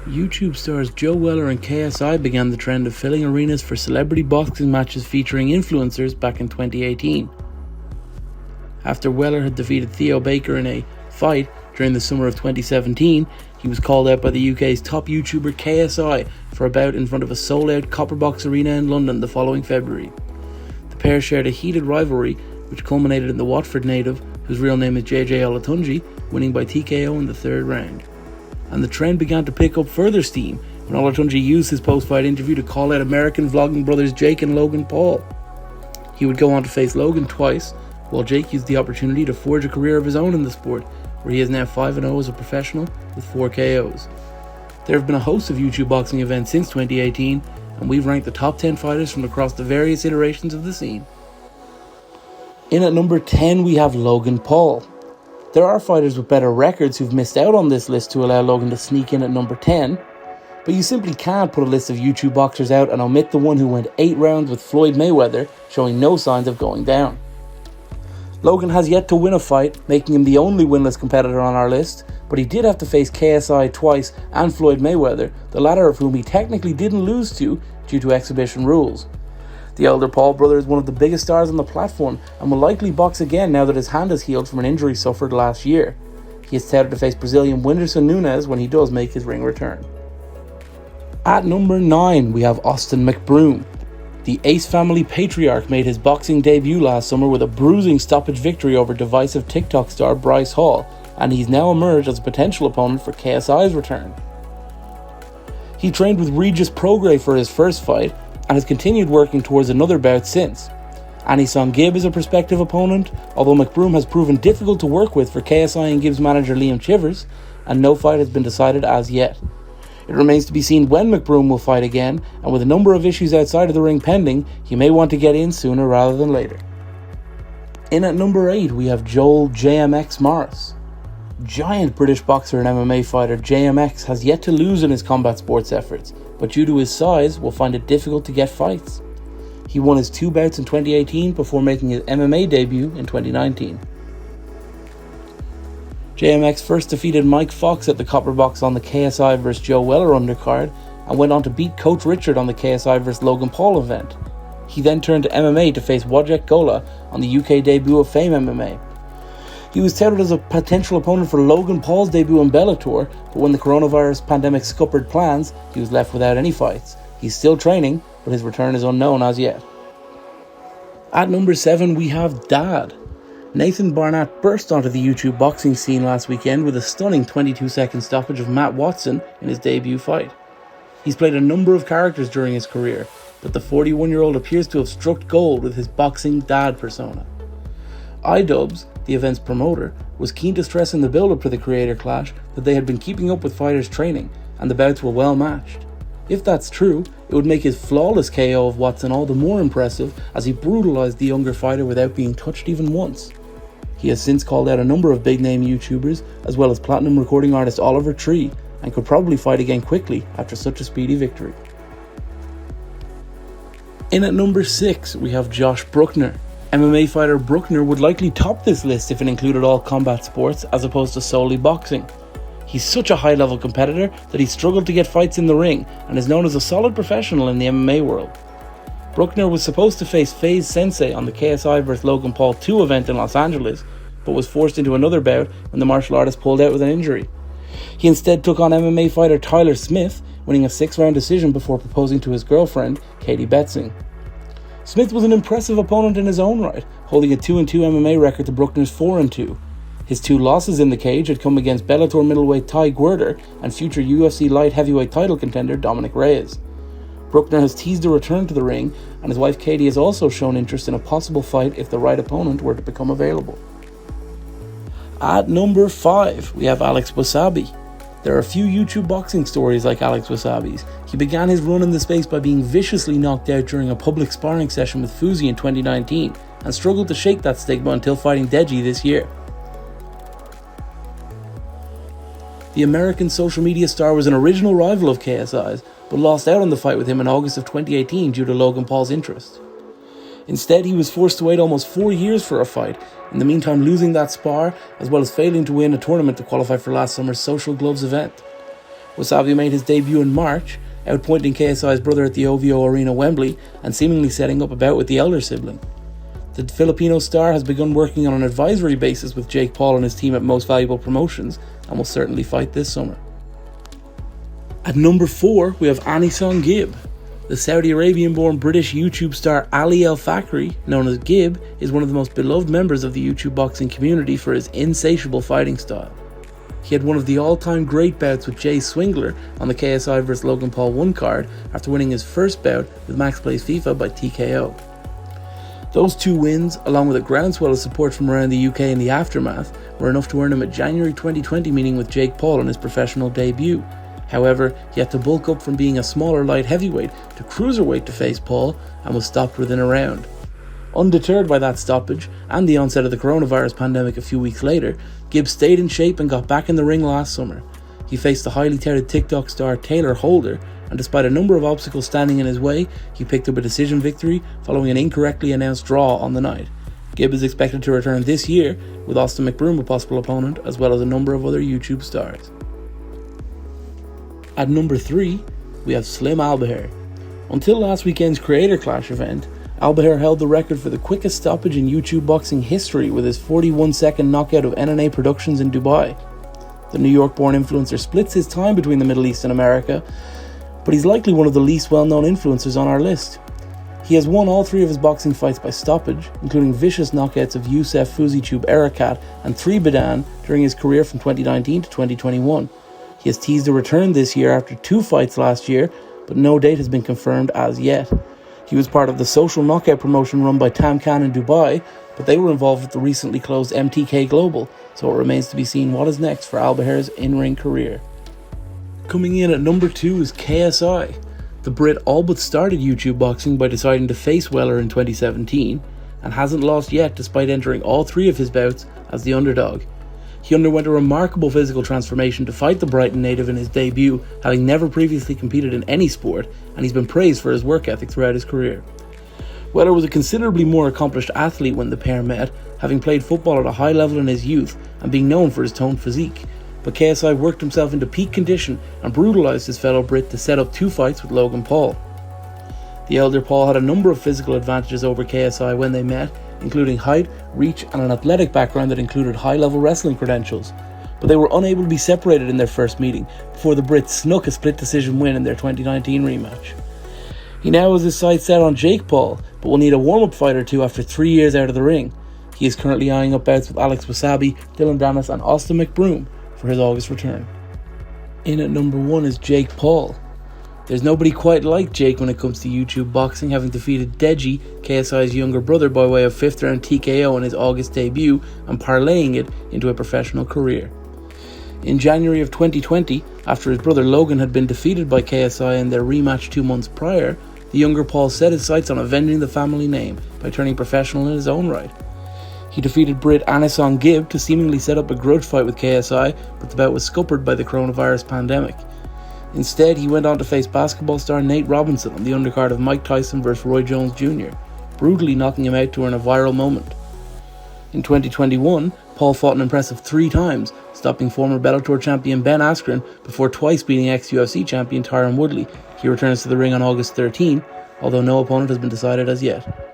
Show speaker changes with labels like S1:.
S1: YouTube stars Joe Weller and KSI began the trend of filling arenas for celebrity boxing matches featuring influencers back in 2018. After Weller had defeated Theo Baker in a fight during the summer of 2017, he was called out by the UK's top YouTuber KSI for a bout in front of a sold-out Copperbox Arena in London the following February. The pair shared a heated rivalry which culminated in the Watford native, whose real name is JJ Olatunji, winning by TKO in the third round. And the trend began to pick up further steam when Olatunji used his post-fight interview to call out American vlogging brothers Jake and Logan Paul. He would go on to face Logan twice, while Jake used the opportunity to forge a career of his own in the sport, where he is now 5-0 as a professional with 4 KOs. There have been a host of YouTube boxing events since 2018, and we've ranked the top 10 fighters from across the various iterations of the scene. In at number 10 we have Logan Paul. There are fighters with better records who've missed out on this list to allow Logan to sneak in at number 10, but you simply can't put a list of YouTube boxers out and omit the one who went 8 rounds with Floyd Mayweather, showing no signs of going down. Logan has yet to win a fight, making him the only winless competitor on our list, but he did have to face KSI twice and Floyd Mayweather, the latter of whom he technically didn't lose to due to exhibition rules. The elder Paul brother is one of the biggest stars on the platform and will likely box again now that his hand has healed from an injury suffered last year. He is touted to face Brazilian Whindersson Nunes when he does make his ring return. At number 9 we have Austin McBroom. The Ace family patriarch made his boxing debut last summer with a bruising stoppage victory over divisive TikTok star Bryce Hall, and he's now emerged as a potential opponent for KSI's return. He trained with Regis Prograis for his first fight, and has continued working towards another bout since. Anison Gibb is a prospective opponent, although McBroom has proven difficult to work with for KSI and Gibb's manager Liam Chivers, and no fight has been decided as yet. It remains to be seen when McBroom will fight again, and with a number of issues outside of the ring pending, he may want to get in sooner rather than later. In at number 8 we have Joel Jmx Morris. Giant British boxer and MMA fighter Jmx has yet to lose in his combat sports efforts, but due to his size will find it difficult to get fights. He won his 2 bouts in 2018 before making his MMA debut in 2019. JMX first defeated Mike Fox at the Copperbox on the KSI vs Joe Weller undercard and went on to beat Coach Richard on the KSI vs Logan Paul event. He then turned to MMA to face Wojciech Gola on the UK debut of Fame MMA. He was touted as a potential opponent for Logan Paul's debut in Bellator, but when the coronavirus pandemic scuppered plans, he was left without any fights. He's still training, but his return is unknown as yet. At number 7 we have Dad. Nathan Barnett burst onto the YouTube boxing scene last weekend with a stunning 22-second stoppage of Matt Watson in his debut fight. He's played a number of characters during his career, but the 41-year-old appears to have struck gold with his boxing dad persona. iDubbbz, the event's promoter, was keen to stress in the build-up to the creator clash that they had been keeping up with fighters' training and the bouts were well matched. If that's true, it would make his flawless KO of Watson all the more impressive as he brutalized the younger fighter without being touched even once. He has since called out a number of big-name YouTubers as well as platinum recording artist Oliver Tree and could probably fight again quickly after such a speedy victory. In at number 6 we have Josh Bruckner. MMA fighter Bruckner would likely top this list if it included all combat sports as opposed to solely boxing. He's such a high-level competitor that he struggled to get fights in the ring and is known as a solid professional in the MMA world. Bruckner was supposed to face FaZe Sensei on the KSI vs Logan Paul 2 event in Los Angeles, but was forced into another bout when the martial artist pulled out with an injury. He instead took on MMA fighter Tyler Smith, winning a 6-round decision before proposing to his girlfriend, Katie Betzing. Smith was an impressive opponent in his own right, holding a 2-2 MMA record to Bruckner's 4-2. His 2 losses in the cage had come against Bellator middleweight Ty Guerder and future UFC light heavyweight title contender Dominic Reyes. Bruckner has teased a return to the ring, and his wife Katie has also shown interest in a possible fight if the right opponent were to become available. At number 5 we have Alex Wassabi. There are a few YouTube boxing stories like Alex Wassabi's. He began his run in the space by being viciously knocked out during a public sparring session with Fuzi in 2019 and struggled to shake that stigma until fighting Deji this year. The American social media star was an original rival of KSI's, but lost out on the fight with him in August of 2018 due to Logan Paul's interest. Instead, he was forced to wait almost 4 years for a fight, in the meantime losing that spar, as well as failing to win a tournament to qualify for last summer's Social Gloves event. Wassabi made his debut in March, outpointing KSI's brother at the OVO Arena Wembley and seemingly setting up a bout with the elder sibling. The Filipino star has begun working on an advisory basis with Jake Paul and his team at Most Valuable Promotions and will certainly fight this summer. At number 4, we have Anisong Gabe. The Saudi Arabian-born British YouTube star Ali El Fakri, known as Gabe, is one of the most beloved members of the YouTube boxing community for his insatiable fighting style. He had one of the all-time great bouts with Jay Swingler on the KSI vs Logan Paul 1 card after winning his first bout with Max Plays FIFA by TKO. Those 2 wins, along with a groundswell of support from around the UK in the aftermath, were enough to earn him a January 2020 meeting with Jake Paul on his professional debut. However, he had to bulk up from being a smaller light heavyweight to cruiserweight to face Paul and was stopped within a round. Undeterred by that stoppage and the onset of the coronavirus pandemic a few weeks later, Gibbs stayed in shape and got back in the ring last summer. He faced the highly touted TikTok star Taylor Holder, and despite a number of obstacles standing in his way, he picked up a decision victory following an incorrectly announced draw on the night. Gibb is expected to return this year, with Austin McBroom a possible opponent, as well as a number of other YouTube stars. At number 3, we have Slim Albaher. Until last weekend's Creator Clash event, Albaher held the record for the quickest stoppage in YouTube boxing history with his 41-second knockout of NNA Productions in Dubai. The New York-born influencer splits his time between the Middle East and America, but he's likely one of the least well-known influencers on our list. He has won all 3 of his boxing fights by stoppage, including vicious knockouts of Youssef Fuzitube Erakat and 3 Bidan during his career from 2019 to 2021. He has teased a return this year after 2 fights last year, but no date has been confirmed as yet. He was part of the social knockout promotion run by Tam Khan in Dubai, but they were involved with the recently closed MTK Global, so it remains to be seen what is next for Albaher's in-ring career. Coming in at number 2 is KSI. The Brit all but started YouTube boxing by deciding to face Weller in 2017, and hasn't lost yet despite entering all 3 of his bouts as the underdog. He underwent a remarkable physical transformation to fight the Brighton native in his debut, having never previously competed in any sport, and he's been praised for his work ethic throughout his career. Weller was a considerably more accomplished athlete when the pair met, having played football at a high level in his youth and being known for his toned physique. But KSI worked himself into peak condition and brutalised his fellow Brit to set up 2 fights with Logan Paul. The elder Paul had a number of physical advantages over KSI when they met, including height, reach and an athletic background that included high-level wrestling credentials, but they were unable to be separated in their first meeting before the Brits snuck a split decision win in their 2019 rematch. He now has his sights set on Jake Paul, but will need a warm-up fight or 2 after 3 years out of the ring. He is currently eyeing up bouts with Alex Wassabi, Dylan Danis and Austin McBroom for his August return. In at number 1 is Jake Paul. There's nobody quite like Jake when it comes to YouTube boxing, having defeated Deji, KSI's younger brother, by way of 5th round TKO in his August debut and parlaying it into a professional career. In January of 2020, after his brother Logan had been defeated by KSI in their rematch 2 months prior, the younger Paul set his sights on avenging the family name by turning professional in his own right. He defeated Brit Anisong Gabe to seemingly set up a grudge fight with KSI, but the bout was scuppered by the coronavirus pandemic. Instead, he went on to face basketball star Nate Robinson on the undercard of Mike Tyson vs Roy Jones Jr., brutally knocking him out to earn a viral moment. In 2021, Paul fought an impressive 3 times, stopping former Bellator champion Ben Askren before twice beating ex-UFC champion Tyron Woodley. He returns to the ring on August 13, although no opponent has been decided as yet.